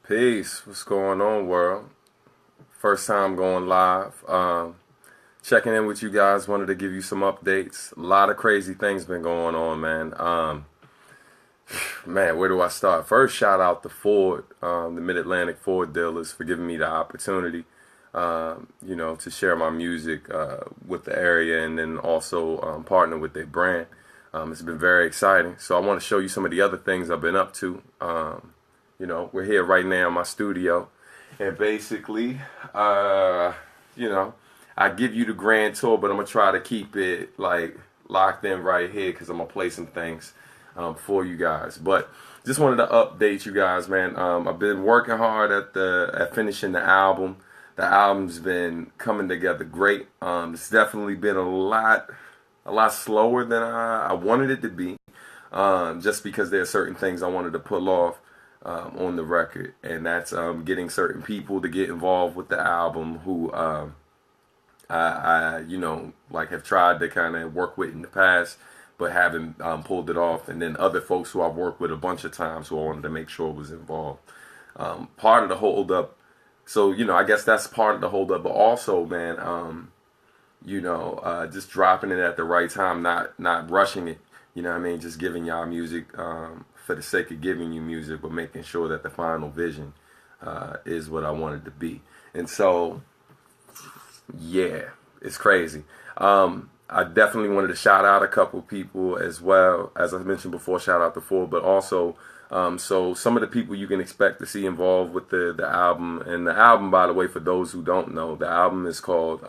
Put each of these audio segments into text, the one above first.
Peace. What's going on, world? First time going live. Checking in with you guys. Wanted to give you some updates. A lot of crazy things been going on, man. Man, where do I start? First, shout out to Ford, the Mid-Atlantic Ford dealers, for giving me the opportunity, to share my music with the area, and then also partner with their brand. It's been very exciting. So I want to show you some of the other things I've been up to. We're here right now in my studio, and basically, I give you the grand tour, but I'm gonna try to keep it like locked in right here because I'm gonna play some things for you guys. But just wanted to update you guys, man. I've been working hard at finishing the album. The album's been coming together great. It's definitely been a lot slower than I wanted it to be, just because there are certain things I wanted to pull off on the record, and that's getting certain people to get involved with the album who I have tried to kind of work with in the past, but haven't pulled it off, and then other folks who I've worked with a bunch of times who I wanted to make sure was involved. Part of the hold up, so I guess that's part of the hold up, but also, man, just dropping it at the right time, not rushing it. You know what I mean? Just giving y'all music for the sake of giving you music, but making sure that the final vision is what I wanted to be. And so, yeah, it's crazy. I definitely wanted to shout out a couple people as well. As I mentioned before, shout out to Ford, but also, so some of the people you can expect to see involved with the album. And the album, by the way, for those who don't know, the album is called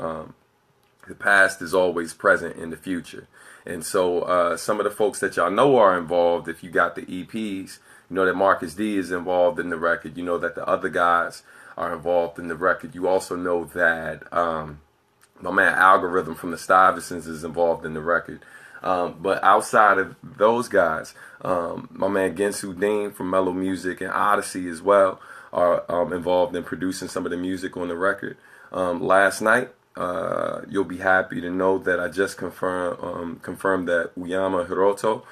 The Past is Always Present in the Future. And so some of the folks that y'all know are involved, if you got the EPs, you know that Marcus D is involved in the record. You know that the other guys are involved in the record. You also know that my man Algorithm from the Stuyvesants is involved in the record. But outside of those guys, my man Gensu Dean from Mellow Music and Odyssey as well are involved in producing some of the music on the record. Last night, you'll be happy to know that I just confirmed that Uyama Hiroto,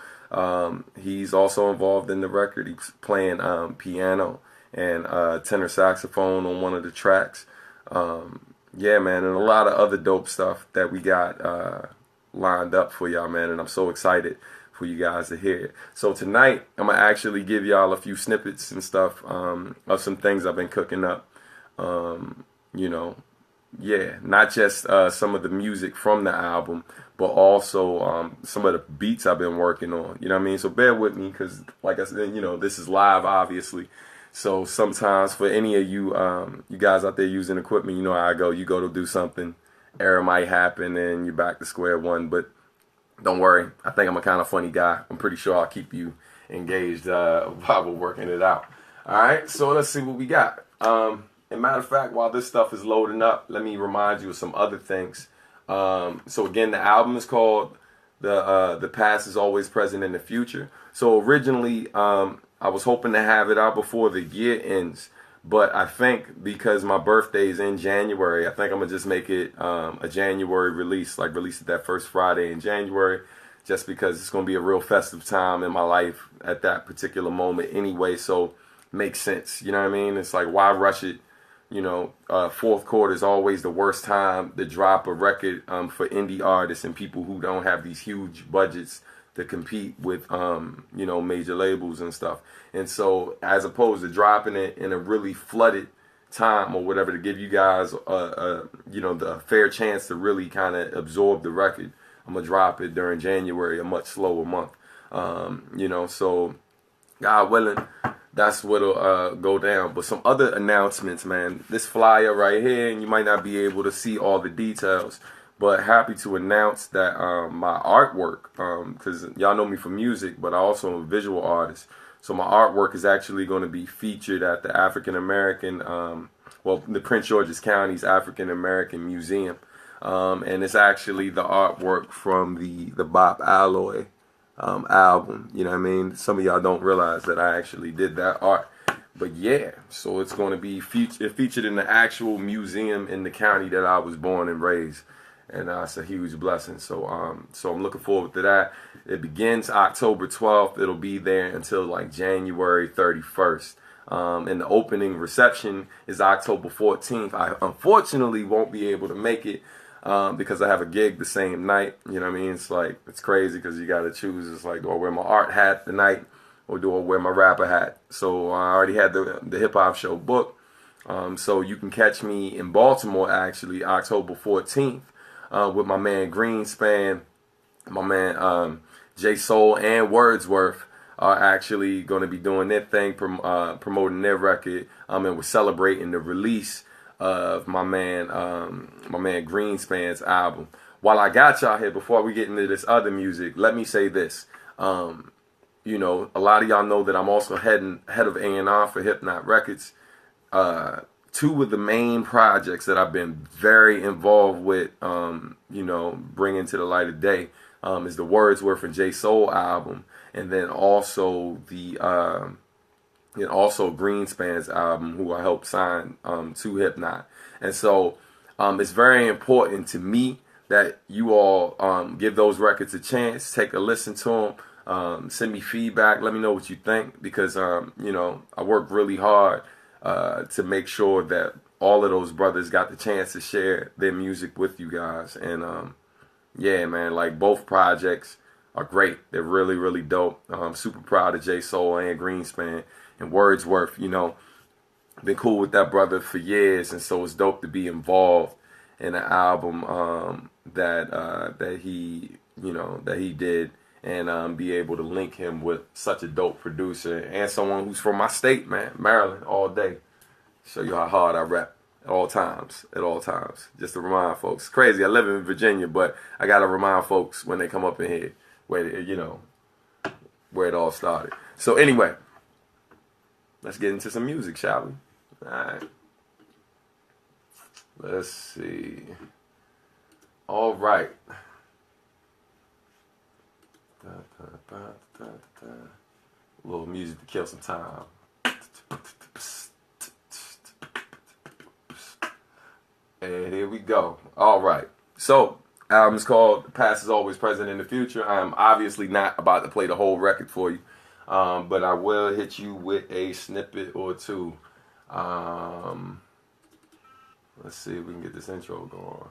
he's also involved in the record. He's playing piano and tenor saxophone on one of the tracks. Yeah, man, and a lot of other dope stuff that we got lined up for y'all, man, and I'm so excited for you guys to hear it. So tonight, I'm going to actually give y'all a few snippets and stuff of some things I've been cooking up, Yeah, not just some of the music from the album, but also some of the beats I've been working on. You know what I mean? So bear with me because, like I said, this is live, obviously. So sometimes for any of you, you guys out there using equipment, you know how I go. You go to do something, error might happen, and you're back to square one. But don't worry. I think I'm a kind of funny guy. I'm pretty sure I'll keep you engaged while we're working it out. All right, so let's see what we got. As a matter of fact, while this stuff is loading up, let me remind you of some other things. So again, the album is called The Past is Always Present in the Future. So originally, I was hoping to have it out before the year ends. But I think because my birthday is in January, I think I'm going to just make it a January release, like release it that first Friday in January, just because it's going to be a real festive time in my life at that particular moment anyway. So makes sense. You know what I mean? It's like, why rush it? Fourth quarter is always the worst time to drop a record for indie artists and people who don't have these huge budgets to compete with, major labels and stuff. And so as opposed to dropping it in a really flooded time or whatever to give you guys, the fair chance to really kind of absorb the record, I'm going to drop it during January, a much slower month. So God willing, that's what'll go down. But some other announcements, man. This flyer right here, and you might not be able to see all the details, but happy to announce that my artwork, because y'all know me for music, but I also am a visual artist. So my artwork is actually going to be featured at the African American, the Prince George's County's African American Museum. And it's actually the artwork from the Bop Alloy album. You know what I mean? Some of y'all don't realize that I actually did that art. But yeah, so it's going to be featured in the actual museum in the county that I was born and raised. and it's a huge blessing. So so I'm looking forward to that. It begins October 12th. It'll be there until like January 31st. And the opening reception is October 14th. I unfortunately won't be able to make it because I have a gig the same night. You know what I mean? It's like, it's crazy because you got to choose. It's like, do I wear my art hat the night or do I wear my rapper hat? So I already had the hip hop show booked. So you can catch me in Baltimore actually October 14th with my man Greenspan, my man J Soul and Wordsworth are actually going to be doing their thing, promoting their record, and we're celebrating the release of my man Greenspan's album. While I got y'all here, before we get into this other music, let me say this. You know, a lot of y'all know that I'm also head of A&R for Hip Knot Records. Two of the main projects that I've been very involved with, you know, bringing to the light of day, is the Wordsworth and J Soul album, and then also the and also Greenspan's album, who I helped sign to Hip Knot. And so it's very important to me that you all give those records a chance, take a listen to them, send me feedback, let me know what you think, because you know, I work really hard to make sure that all of those brothers got the chance to share their music with you guys. And yeah, man, like both projects are great. They're really, really dope. I'm super proud of J Soul and Greenspan and Wordsworth. You know, been cool with that brother for years, and so it's dope to be involved in an album that he, you know, that he did, and be able to link him with such a dope producer and someone who's from my state, man, Maryland, all day. Show you how hard I rap. At all times, just to remind folks. It's crazy, I live in Virginia, but I gotta remind folks when they come up in here where, you know, where it all started. So anyway, let's get into some music, shall we? All right. Let's see. All right. A little music to kill some time. And here we go. All right. So, album is called The Past is Always Present in the Future. I'm obviously not about to play the whole record for you, but I will hit you with a snippet or two. Let's see if we can get this intro going.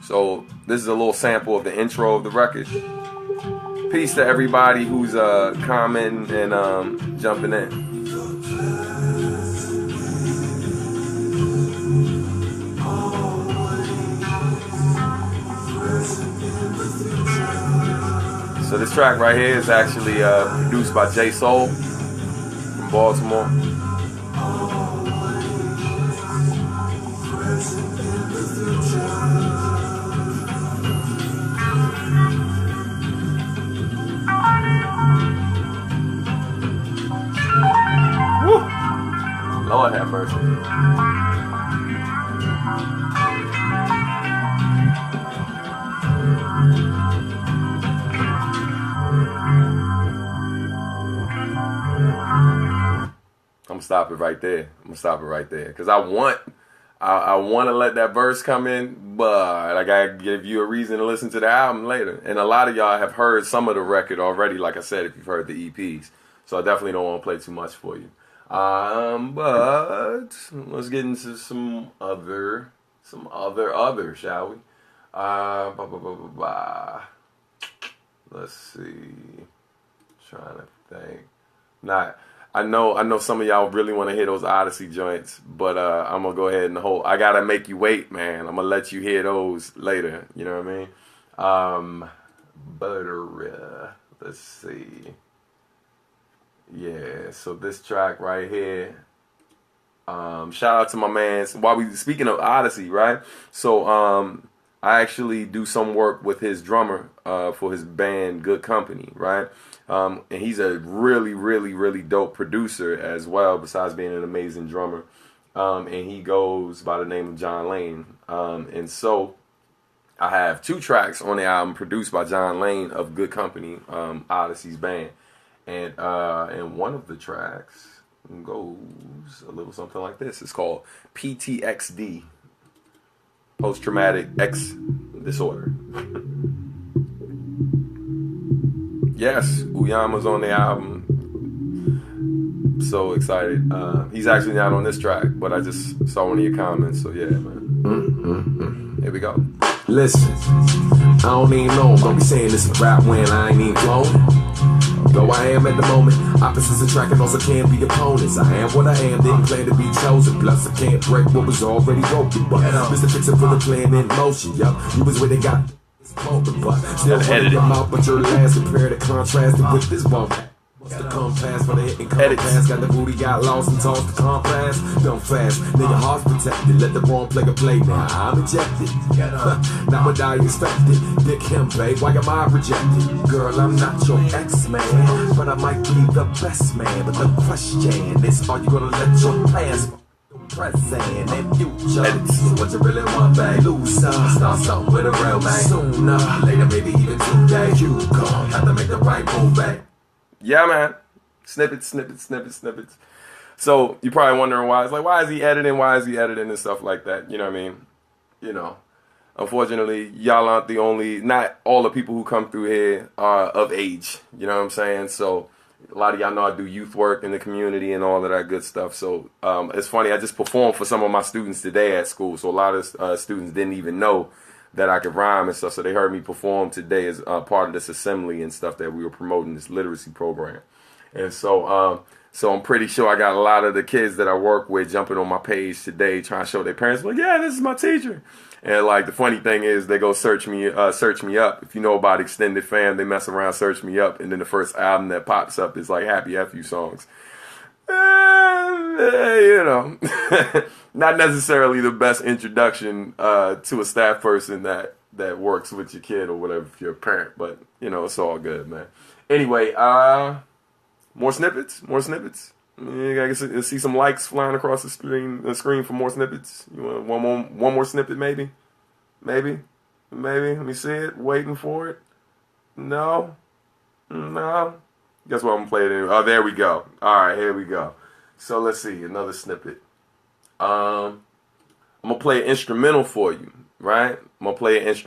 So, this is a little sample of the intro of the record. Peace to everybody who's commenting and jumping in. So this track right here is actually produced by J Soul from Baltimore. Lord have mercy. I'm gonna stop it right there. Because I want to let that verse come in, but I gotta give you a reason to listen to the album later. And a lot of y'all have heard some of the record already, like I said, if you've heard the EPs. So I definitely don't want to play too much for you. But let's get into some other, shall we? Let's see. Trying to think. I know some of y'all really want to hear those Odyssey joints, but I'm gonna go ahead and I gotta make you wait, man. I'm gonna let you hear those later. You know what I mean? Let's see. Yeah, so this track right here. Shout out to my man. While we speaking of Odyssey, right? So I actually do some work with his drummer for his band Good Company, right? And he's a really, really, really dope producer as well, besides being an amazing drummer. And he goes by the name of John Lane. And so I have 2 tracks on the album produced by John Lane of Good Company, Odyssey's band. And one of the tracks, goes a little something like this. It's called PTXD, post-traumatic X disorder. Yes, Uyama's on the album. So excited. He's actually not on this track, but I just saw one of your comments, so yeah, man. Here we go. Listen, I don't even know, don't be saying this is rap when I ain't even flown. Though I am at the moment, opposites attract also can't be opponents. I am what I am, didn't plan to be chosen. Plus I can't break what was already broken. But Mr. Fixer put the plan in motion, yo. You was where they got this moment, but still running your mouth, but your last compare the contrast with this bump. The compass for the hitting compass. Got the booty, got lost and tossed the compass. Don't fast, nigga heart's protected. Let the wrong player play now. I'm ejected. Not what I expected. Dick him, babe. Why am I rejected? Girl, I'm not your ex-man, but I might be the best man. But the question is, are you gonna let your past, present, and future, what you really want, babe? Loser, start something with a real man. Sooner, later, maybe even today. You gon' have to make the right move, babe. Yeah, man. Snippets. So you're probably wondering why. It's like, why is he editing and stuff like that? You know what I mean? You know, unfortunately, y'all aren't the only, not all the people who come through here are of age. You know what I'm saying? So a lot of y'all know I do youth work in the community and all of that good stuff. So it's funny, I just performed for some of my students today at school. So a lot of students didn't even know that I could rhyme and stuff, so they heard me perform today as part of this assembly and stuff that we were promoting, this literacy program. And so I'm pretty sure I got a lot of the kids that I work with jumping on my page today trying to show their parents, like, yeah, this is my teacher. And like the funny thing is, they go search me up. If you know about Extended Fam, they mess around, search me up, and then the first album that pops up is like Happy FU songs. You know, not necessarily the best introduction to a staff person that works with your kid or whatever if you're a parent, but you know, it's all good, man. Anyway, more snippets. I can see some likes flying across the screen for more snippets. You want one more snippet, maybe? Let me see it. Waiting for it. No. Guess what? I'm gonna play it anyway. Oh, there we go. All right, here we go. So let's see another snippet. I'm gonna play an instrumental for you, right? I'm gonna play this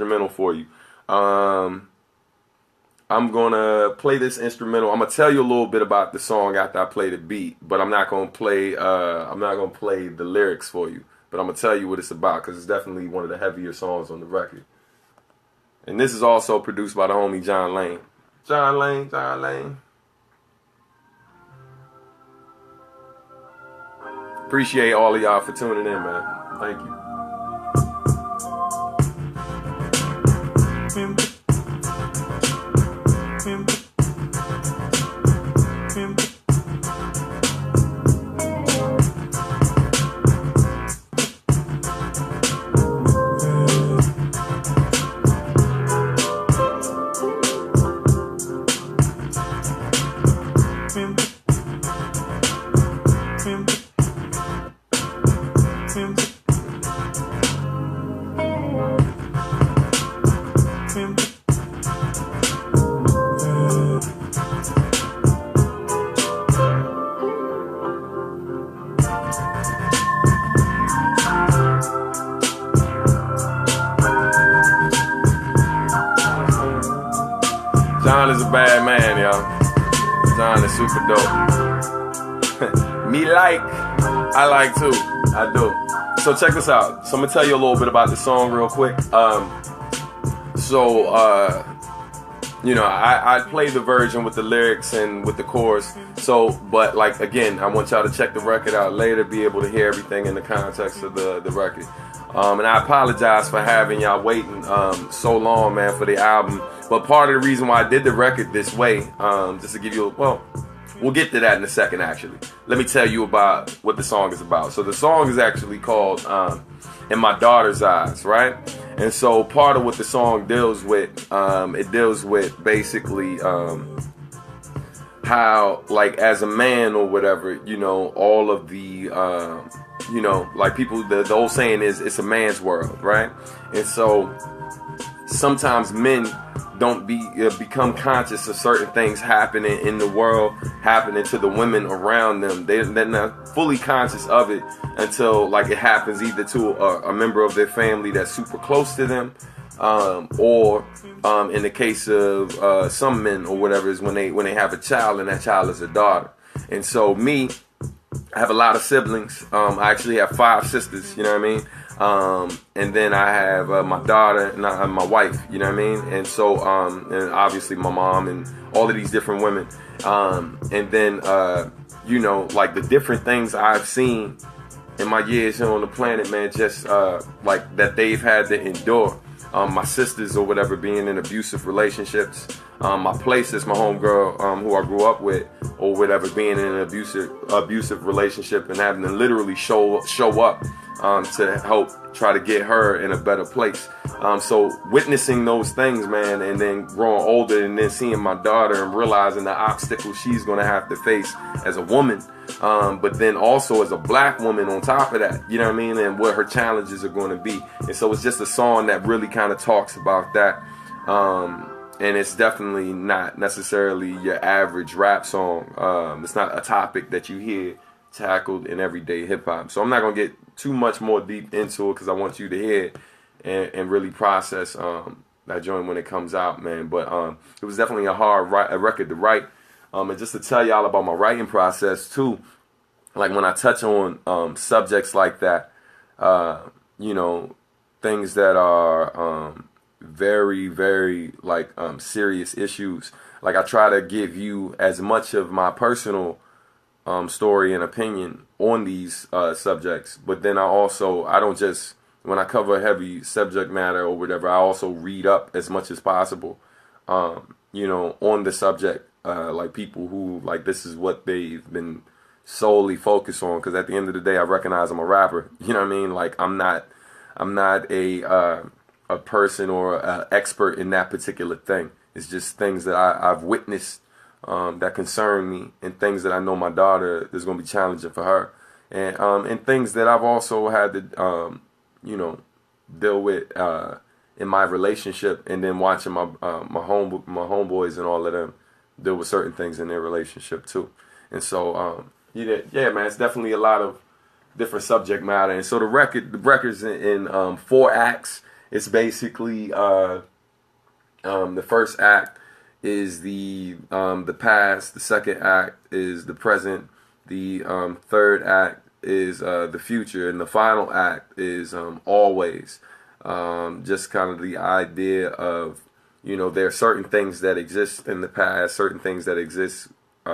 instrumental. I'm gonna tell you a little bit about the song after I play the beat, but I'm not gonna play the lyrics for you. But I'm gonna tell you what it's about because it's definitely one of the heavier songs on the record. And this is also produced by the homie John Lane. John Lane. Appreciate all of y'all for tuning in, man. Thank you. John is a bad man, y'all. John is super dope. I like too. I do. So check this out. So I'm gonna tell you a little bit about the song real quick. You know, I play the version with the lyrics and with the chorus. So, but like again, I want y'all to check the record out later, be able to hear everything in the context of the record. And I apologize for having y'all waiting so long, man, for the album. But part of the reason why I did the record this way, just to give you, we'll get to that in a second, actually. Let me tell you about what the song is about. So the song is actually called In My Daughter's Eyes, right? And so part of what the song deals with, it deals with basically how, like, as a man or whatever, you know, all of the, you know, like people, the old saying is, it's a man's world, right? And so sometimes men don't become conscious of certain things happening in the world, happening to the women around them. They're not fully conscious of it until like it happens either to a member of their family that's super close to them, or in the case of some men or whatever, is when they have a child and that child is a daughter. And so me, I have a lot of siblings. I actually have 5 sisters, you know what I mean? And then I have my daughter and I have my wife, you know what I mean? And so, and obviously my mom and all of these different women. And then, you know, like the different things I've seen in my years here on the planet, man, just like that they've had to endure. My sisters or whatever being in abusive relationships. My places, my homegirl who I grew up with or whatever being in an abusive relationship and having to literally show up to help try to get her in a better place. So witnessing those things, man, and then growing older and then seeing my daughter and realizing the obstacles she's going to have to face as a woman, but then also as a black woman on top of that, you know what I mean, and what her challenges are going to be. And so it's just a song that really kind of talks about that. And it's definitely not necessarily your average rap song. It's not a topic that you hear tackled in everyday hip hop. So I'm not going to get too much more deep into it because I want you to hear it and really process that joint when it comes out, man. But it was definitely a hard record to write. And just to tell y'all about my writing process too, like when I touch on subjects like that, you know, things that are very, very like serious issues, like I try to give you as much of my personal story and opinion on these subjects, but then I don't just, when I cover heavy subject matter or whatever, I also read up as much as possible, you know, on the subject, like people who, like, this is what they've been solely focused on, because at the end of the day, I recognize I'm a rapper, you know what I mean? Like, I'm not a person or an expert in that particular thing. It's just things that I've witnessed that concern me, and things that I know my daughter is going to be challenging for her, and things that I've also had to, you know, deal with in my relationship, and then watching my homeboys and all of them deal with certain things in their relationship too. And so, yeah, man, it's definitely a lot of different subject matter. And so the record's in 4 acts. It's basically the first act is the past, the second act is the present, the third act is the future, and the final act is always. Just kind of the idea of, you know, there are certain things that exist in the past, certain things that exist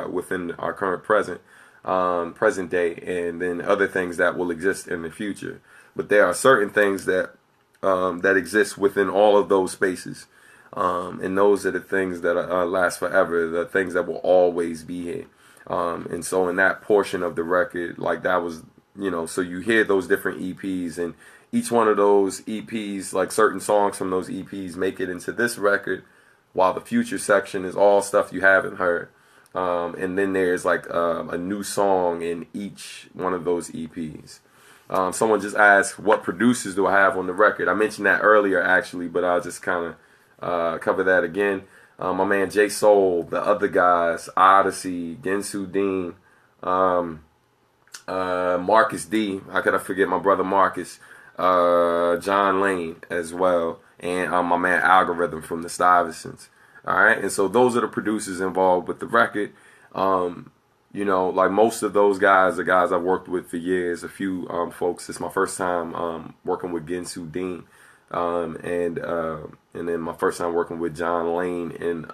within our current present day, and then other things that will exist in the future. But there are certain things that exist within all of those spaces. And those are the things that last forever, the things that will always be here. And so in that portion of the record, like that was, you know, so you hear those different EPs, and each one of those EPs, like certain songs from those EPs make it into this record, while the future section is all stuff you haven't heard. And then there's like a new song in each one of those EPs. Someone just asked, what producers do I have on the record? I mentioned that earlier, actually, but I'll just kind of cover that again. My man J Soul, the other guys, Odyssey, Ginsu Dean, Marcus D. How could I forget my brother Marcus? John Lane as well, and my man Algorithm from the Stuyvesants. All right, and so those are the producers involved with the record. You know, like most of those guys are guys I've worked with for years. A few folks, it's my first time working with Ginsu Dean, and then my first time working with John Lane in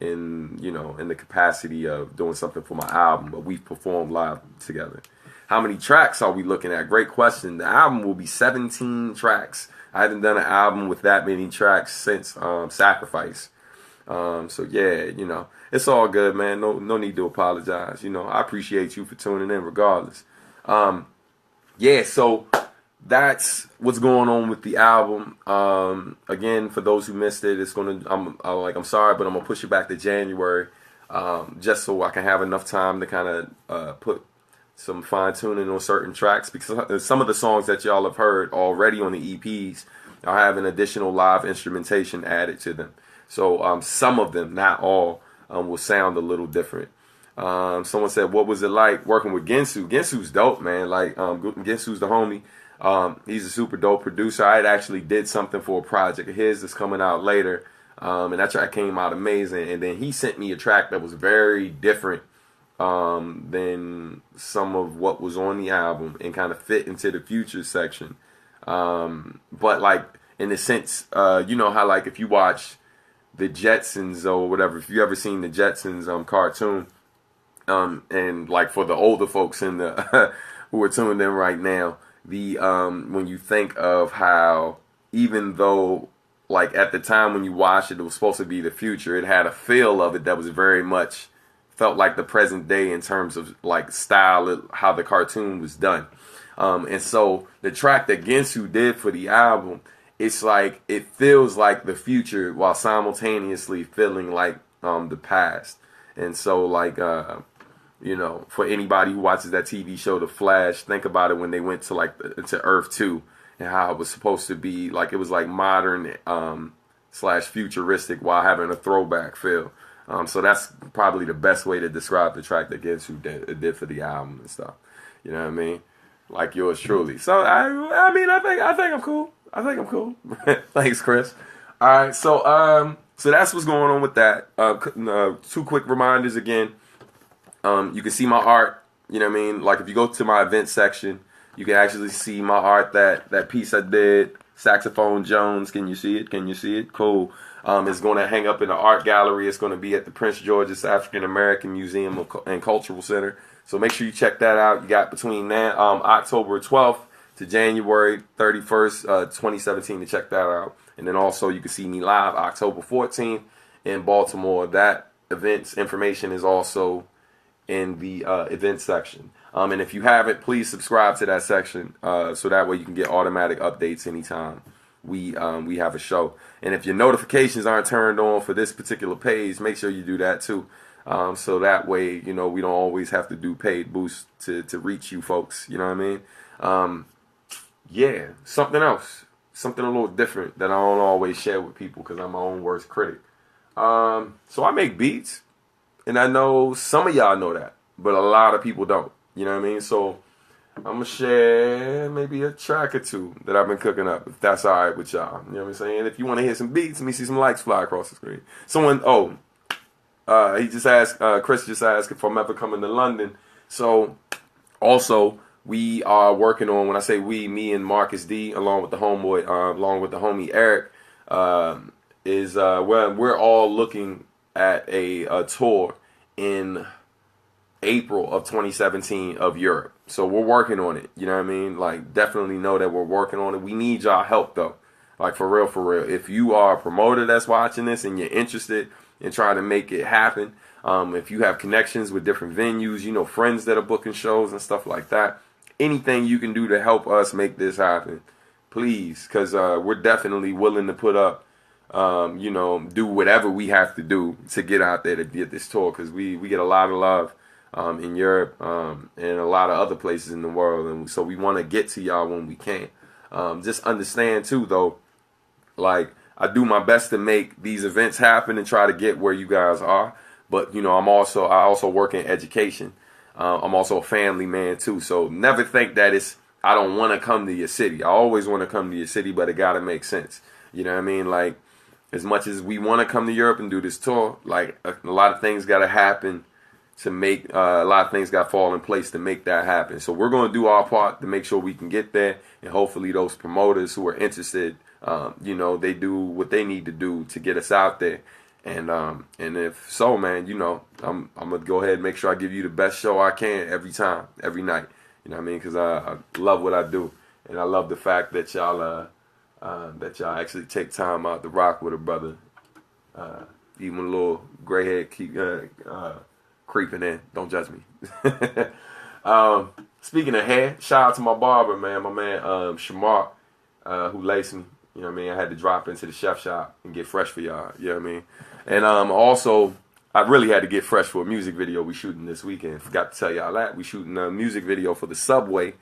you know, in the capacity of doing something for my album. But we've performed live together. How many tracks are we looking at? Great question. The album will be 17 tracks. I haven't done an album with that many tracks since Sacrifice. So yeah, you know, it's all good, man. No need to apologize. You know, I appreciate you for tuning in regardless. Yeah, so that's what's going on with the album. Again, for those who missed it, it's I'm sorry, but I'm gonna push it back to January, just so I can have enough time to kind of put some fine tuning on certain tracks, because some of the songs that y'all have heard already on the EPs are having additional live instrumentation added to them. So some of them, not all, will sound a little different. Someone said, what was it like working with Ginsu? Ginsu's dope, man. Like, Ginsu's the homie. He's a super dope producer. I had actually did something for a project of his that's coming out later. And that track came out amazing. And then he sent me a track that was very different than some of what was on the album and kind of fit into the future section. But like, in the sense, you know how like if you watch the Jetsons or whatever, if you ever seen the Jetsons cartoon, and like for the older folks in the who are tuned in right now, the when you think of how even though like at the time when you watched it, it was supposed to be the future, it had a feel of it that was very much felt like the present day in terms of like style, how the cartoon was done. And so the track that Ginsu did for the album, it's like it feels like the future while simultaneously feeling like the past. And so like you know, for anybody who watches that TV show The Flash, think about it when they went to like to Earth 2 and how it was supposed to be like it was like modern slash futuristic while having a throwback feel. So that's probably the best way to describe the track that Ginsu did for the album and stuff. You know what I mean? Like yours truly. So I mean I think I'm cool. I think I'm cool. Thanks, Chris. All right, so that's what's going on with that. 2 quick reminders again. You can see my art. You know what I mean? Like if you go to my event section, you can actually see my art. That piece I did, Saxophone Jones. Can you see it? Can you see it? Cool. It's going to hang up in the art gallery. It's going to be at the Prince George's African American Museum and Cultural Center. So make sure you check that out. You got between that October 12th to January 31st, 2017 to check that out. And then also you can see me live October 14th in Baltimore. That event's information is also in the event section. And if you haven't, please subscribe to that section so that way you can get automatic updates anytime we have a show. And if your notifications aren't turned on for this particular page, make sure you do that too. So that way, you know, we don't always have to do paid boosts to reach you folks. You know what I mean? Yeah, something else. Something a little different that I don't always share with people because I'm my own worst critic. So I make beats, and I know some of y'all know that, but a lot of people don't. You know what I mean? So I'm going to share maybe a track or 2 that I've been cooking up, if that's all right with y'all. You know what I'm saying? If you want to hear some beats, let me see some likes fly across the screen. He just asked, Chris just asked if I'm ever coming to London. So also, we are working on, when I say we, me and Marcus D, along with the homeboy, along with the homie Eric, we're all looking at a tour in April of 2017 of Europe. So we're working on it. You know what I mean? Like, definitely know that we're working on it. We need y'all help, though. Like, for real, for real. If you are a promoter that's watching this and you're interested in trying to make it happen, if you have connections with different venues, you know, friends that are booking shows and stuff like that, anything you can do to help us make this happen, please, because we're definitely willing to put up, you know, do whatever we have to do to get out there to get this tour, because we get a lot of love in Europe and a lot of other places in the world, and so we want to get to y'all when we can. Just understand too, though, like, I do my best to make these events happen and try to get where you guys are, but you know, I also work in education. I'm also a family man too, so never think that I don't want to come to your city. I always want to come to your city, but it gotta make sense. You know what I mean? Like, as much as we want to come to Europe and do this tour, like a lot of things gotta happen to make a lot of things got to fall in place to make that happen. So we're going to do our part to make sure we can get there, and hopefully those promoters who are interested, you know, they do what they need to do to get us out there. And if so, man, you know, I'm gonna go ahead and make sure I give you the best show I can every time, every night. You know what I mean? Because I love what I do, and I love the fact that y'all actually take time out to rock with a brother, even a little gray head keep creeping in. Don't judge me. Speaking of hair, shout out to my barber, man. My man Shamar, who laced me. You know what I mean? I had to drop into the chef shop and get fresh for y'all. You know what I mean? And also, I really had to get fresh for a music video we shooting this weekend. Forgot to tell y'all that. We shooting a music video for the Subway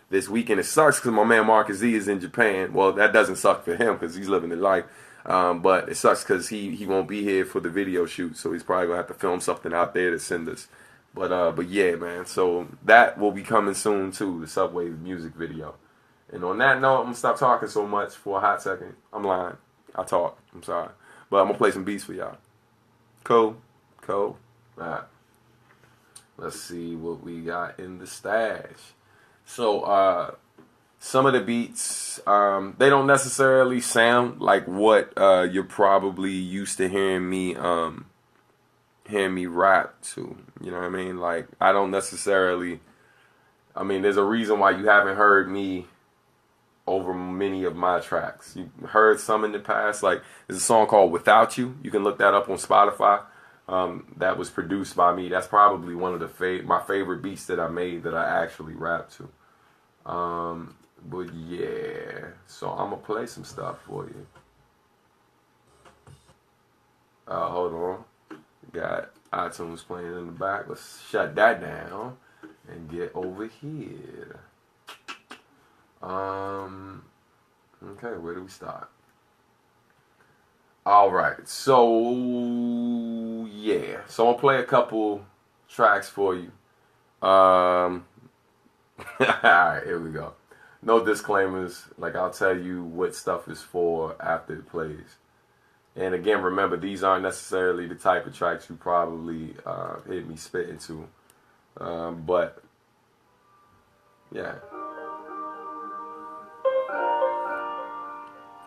this weekend. It sucks because my man Marcus Z is in Japan. Well, that doesn't suck for him because he's living the life. But it sucks because he won't be here for the video shoot, so he's probably gonna have to film something out there to send us. But yeah, man. So that will be coming soon too, the Subway music video. And on that note, I'm gonna stop talking so much for a hot second. I'm lying. I talk. I'm sorry. But I'm gonna play some beats for y'all. Cool. Cool. Alright. Let's see what we got in the stash. So some of the beats, they don't necessarily sound like what you're probably used to hearing me rap to. You know what I mean? Like, I don't necessarily, I mean, there's a reason why you haven't heard me over many of my tracks. You heard some in the past. Like, there's a song called Without You. You can look that up on Spotify. That was produced by me. That's probably one of the my favorite beats that I made that I actually rap to. But yeah, so I'm gonna play some stuff for you. Hold on. Got iTunes playing in the back. Let's shut that down and get over here. Okay, where do we start? All right, so yeah, so I'll play a couple tracks for you. All right, here we go. No disclaimers. Like, I'll tell you what stuff is for after it plays. And again, remember, these aren't necessarily the type of tracks you probably hear me spit into. But yeah,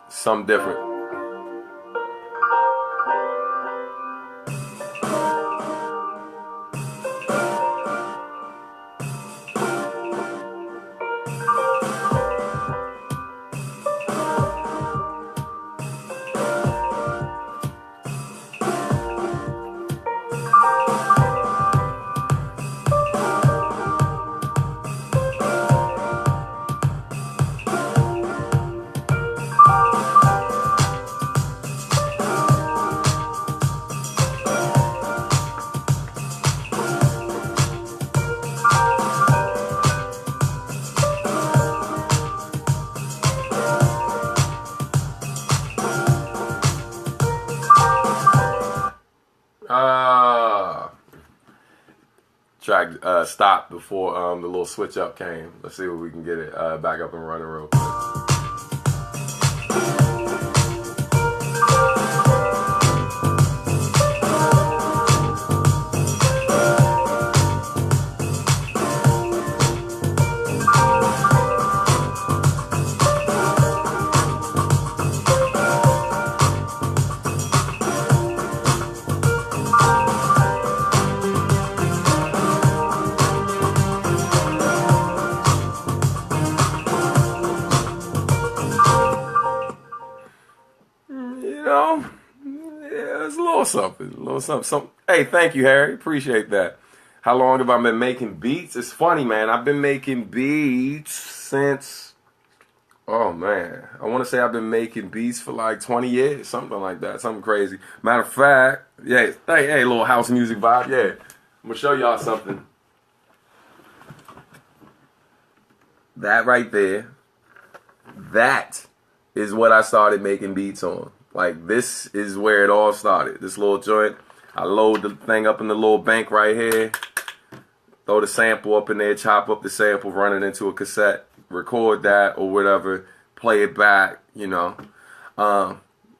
some different. Track stopped before the little switch up came. Let's see if we can get it back up and running real quick. Something, a little something. Hey, thank you, Harry. Appreciate that. How long have I been making beats? It's funny, man. I've been making beats since, oh man, I want to say I've been making beats for like 20 years, something like that, something crazy. Matter of fact, yeah, hey, little house music vibe. Yeah, I'm gonna show y'all something. That right there, that is what I started making beats on. Like, this is where it all started. This little joint. I load the thing up in the little bank right here. Throw the sample up in there. Chop up the sample. Run it into a cassette. Record that or whatever. Play it back, you know.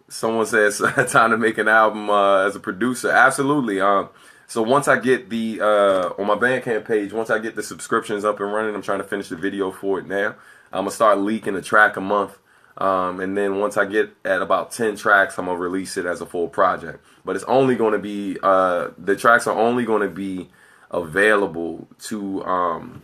Someone says, time to make an album as a producer. Absolutely. So once I get the, on my Bandcamp page, once I get the subscriptions up and running, I'm trying to finish the video for it now. I'm going to start leaking a track a month. And then once I get at about 10 tracks, I'm going to release it as a full project. But it's only going to be, the tracks are only going to be available to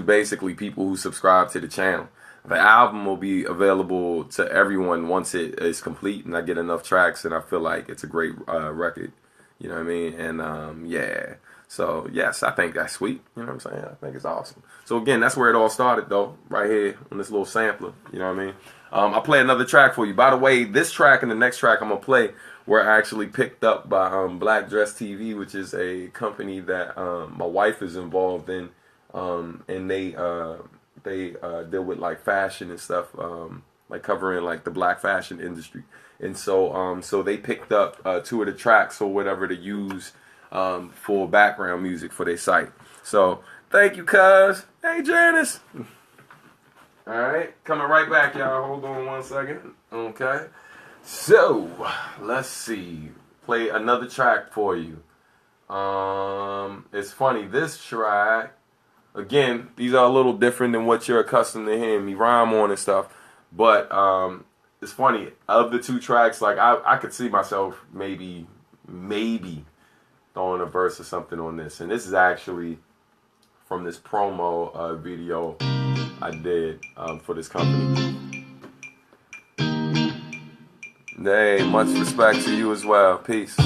basically people who subscribe to the channel. The album will be available to everyone once it is complete and I get enough tracks and I feel like it's a great record. You know what I mean? And yeah. So, yes, I think that's sweet. You know what I'm saying? I think it's awesome. So, again, that's where it all started, though, right here on this little sampler. You know what I mean? I'll play another track for you. By the way, this track and the next track I'm going to play were actually picked up by Black Dress TV, which is a company that my wife is involved in. And they deal with, like, fashion and stuff. like covering like the black fashion industry. And so they picked up 2 of the tracks or whatever to use for background music for their site. So thank you, cuz. Hey, Janice. All right, coming right back, y'all. Hold on one second. Okay. So let's see. Play another track for you. It's funny. This track, again, these are a little different than what you're accustomed to hearing me rhyme on and stuff. But it's funny. Of the 2 tracks, like I could see myself maybe throwing a verse or something on this. And this is actually from this promo video I did for this company. Hey, much respect to you as well. Peace.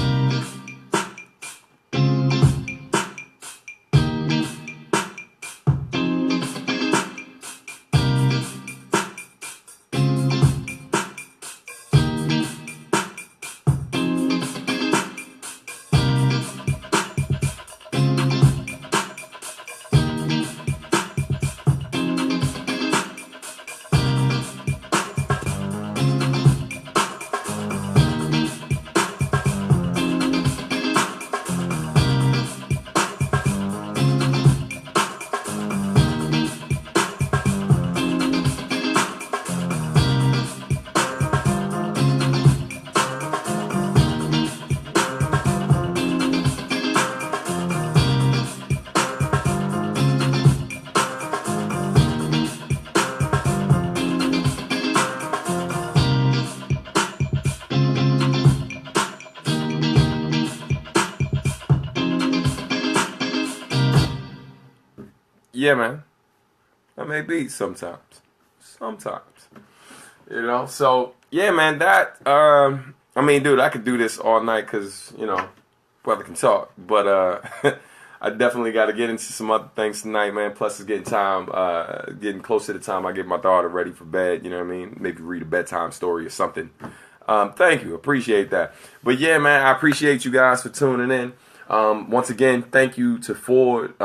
Yeah, man. I may be sometimes. You know, so yeah, man, that I mean, dude, I could do this all night because, you know, brother can talk. But I definitely got to get into some other things tonight, man. Plus it's getting close to the time I get my daughter ready for bed, you know what I mean? Maybe read a bedtime story or something. Thank you. Appreciate that. But yeah, man, I appreciate you guys for tuning in. Once again, thank you to Ford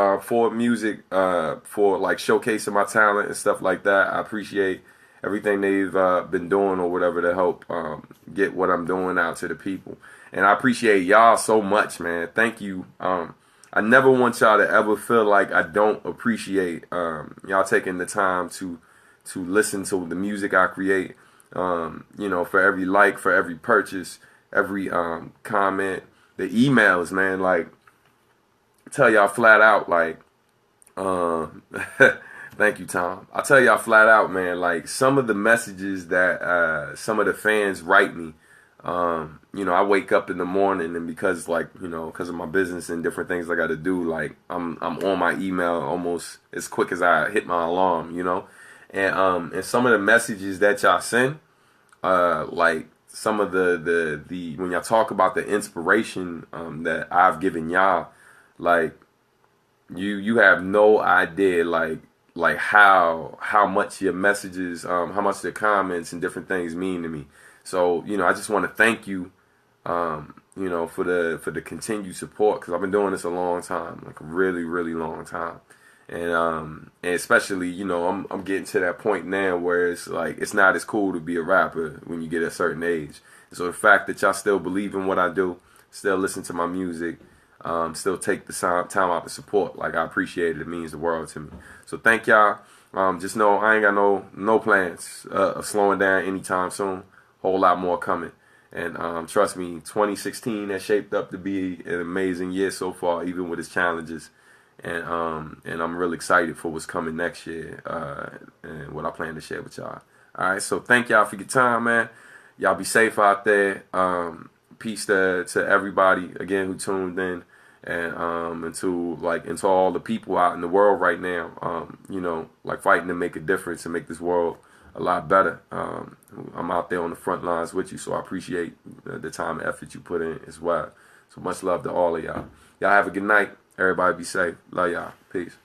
Music for like showcasing my talent and stuff like that. I appreciate everything they've been doing or whatever to help get what I'm doing out to the people. And I appreciate y'all so much, man. Thank you. I never want y'all to ever feel like I don't appreciate y'all taking the time to listen to the music I create. You know, for every like, for every purchase, every comment. The emails, man, like, tell y'all flat out, like, thank you, Tom. I tell y'all flat out, man, like, some of the messages that some of the fans write me, you know, I wake up in the morning and because, like, you know, because of my business and different things I got to do, like, I'm on my email almost as quick as I hit my alarm, you know, and some of the messages that y'all send, like, some of the when y'all talk about the inspiration that I've given y'all, like you have no idea like how much your messages, how much the comments and different things mean to me. So, you know, I just want to thank you, you know, for the continued support, because I've been doing this a long time, like a really, really long time. And especially, you know, I'm getting to that point now where it's like it's not as cool to be a rapper when you get a certain age. So the fact that y'all still believe in what I do, still listen to my music, still take the time out to support, like, I appreciate it. It means the world to me. So thank y'all. Just know I ain't got no plans of slowing down anytime soon. Whole lot more coming. And trust me, 2016 has shaped up to be an amazing year so far, even with its challenges. And I'm really excited for what's coming next year and what I plan to share with y'all. All right, so thank y'all for your time, man. Y'all be safe out there. Peace to everybody again who tuned in, and to all the people out in the world right now. You know, like fighting to make a difference and make this world a lot better. I'm out there on the front lines with you, so I appreciate the time and effort you put in as well. So much love to all of y'all. Y'all have a good night. Everybody be safe. Love y'all. Peace.